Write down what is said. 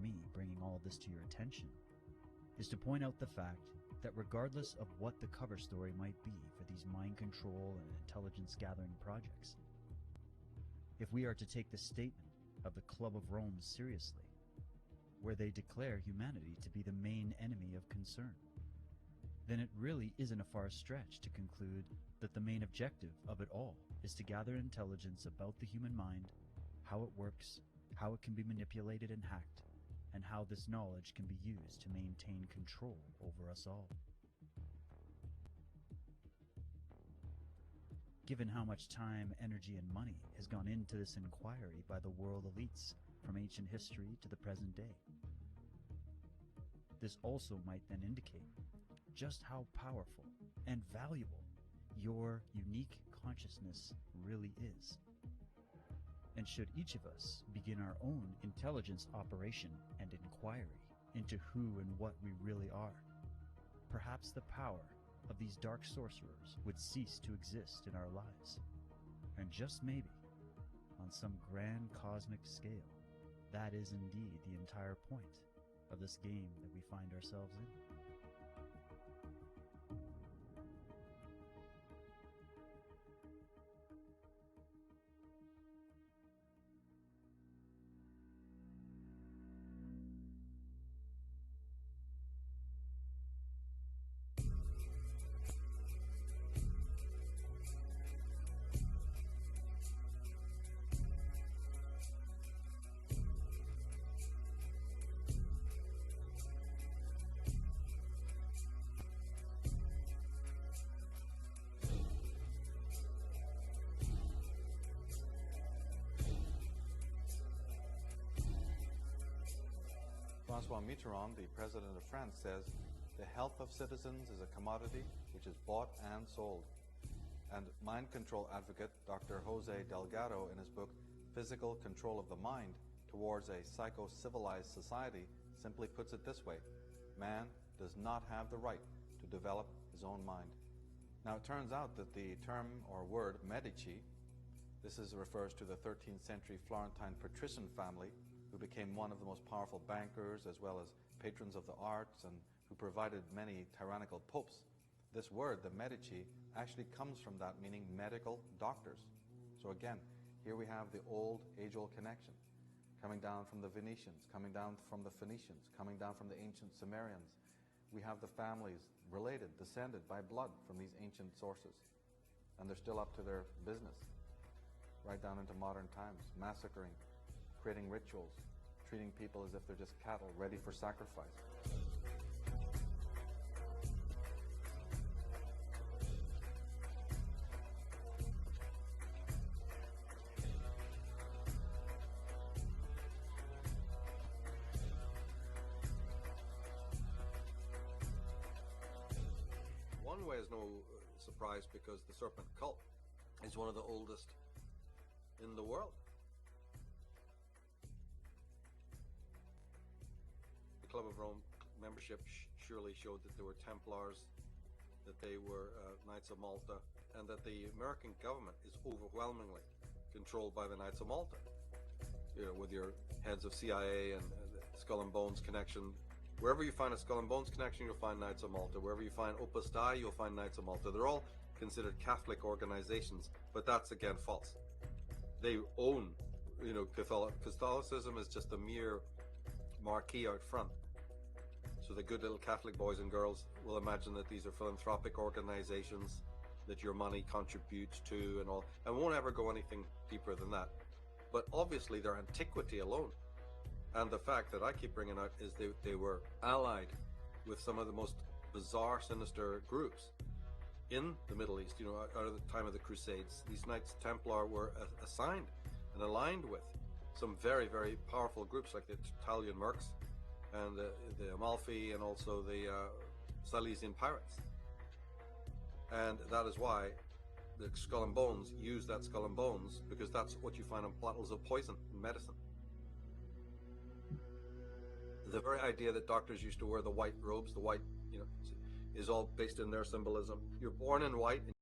me bringing all of this to your attention is to point out the fact that regardless of what the cover story might be for these mind control and intelligence gathering projects, if we are to take the statement of the Club of Rome seriously, where they declare humanity to be the main enemy of concern, then it really isn't a far stretch to conclude that the main objective of it all is to gather intelligence about the human mind, how it works, how it can be manipulated and hacked, and how this knowledge can be used to maintain control over us all. Given how much time, energy, and money has gone into this inquiry by the world elites from ancient history to the present day, this also might then indicate just how powerful and valuable your unique consciousness really is. And should each of us begin our own intelligence operation and inquiry into who and what we really are, perhaps the power of these dark sorcerers would cease to exist in our lives. And just maybe, on some grand cosmic scale, that is indeed the entire point of this game that we find ourselves in. François Mitterrand, the president of France, says, "The health of citizens is a commodity which is bought and sold." And mind control advocate Dr. Jose Delgado, in his book Physical Control of the Mind Towards a Psycho-Civilized Society, simply puts it this way: man does not have the right to develop his own mind. Now, it turns out that the term or word Medici, refers to the 13th century Florentine patrician family who became one of the most powerful bankers as well as patrons of the arts and who provided many tyrannical popes. This word, the Medici, actually comes from that, meaning medical doctors. So again, here we have the old, age-old connection, coming down from the Venetians, coming down from the Phoenicians, coming down from the ancient Sumerians. We have the families related, descended by blood from these ancient sources. And they're still up to their business, right down into modern times, massacring, creating rituals, treating people as if they're just cattle ready for sacrifice. One way is no surprise because the serpent cult is one of the oldest in the world. The Club of Rome membership surely showed that there were Templars, that they were Knights of Malta, and that the American government is overwhelmingly controlled by the Knights of Malta. You know, with your heads of CIA and Skull and Bones connection. Wherever you find a Skull and Bones connection, you'll find Knights of Malta. Wherever you find Opus Dei, you'll find Knights of Malta. They're all considered Catholic organizations, but that's again false. They own, Catholicism is just a mere marquee out front. So the good little Catholic boys and girls will imagine that these are philanthropic organizations that your money contributes to and all, and won't ever go anything deeper than that. But obviously their antiquity alone, and the fact that I keep bringing out, is they were allied with some of the most bizarre, sinister groups in the Middle East, out of the time of the Crusades. These Knights Templar were assigned and aligned with some very, very powerful groups like the Italian Mercs and the Amalfi and also the Silesian Pirates. And that is why the Skull and Bones use that Skull and Bones, because that's what you find on bottles of poison in medicine. The very idea that doctors used to wear the white robes, the white, is all based in their symbolism. You're born in white and